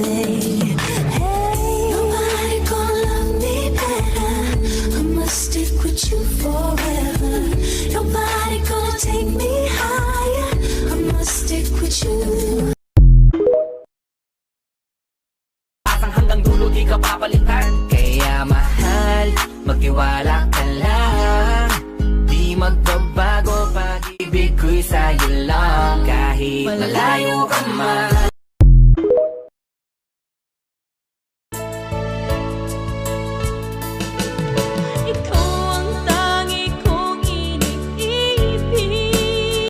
say, hey, nobody gonna love me better. I must stick with you forever. Nobody gonna take me higher. I must stick with you. Hanggang dulo di ka papalitan. Kaya mahal, magtiwala ka lang. Di magbabago pag-ibig ko'y sa'yo lang. Kahit malayo ka man.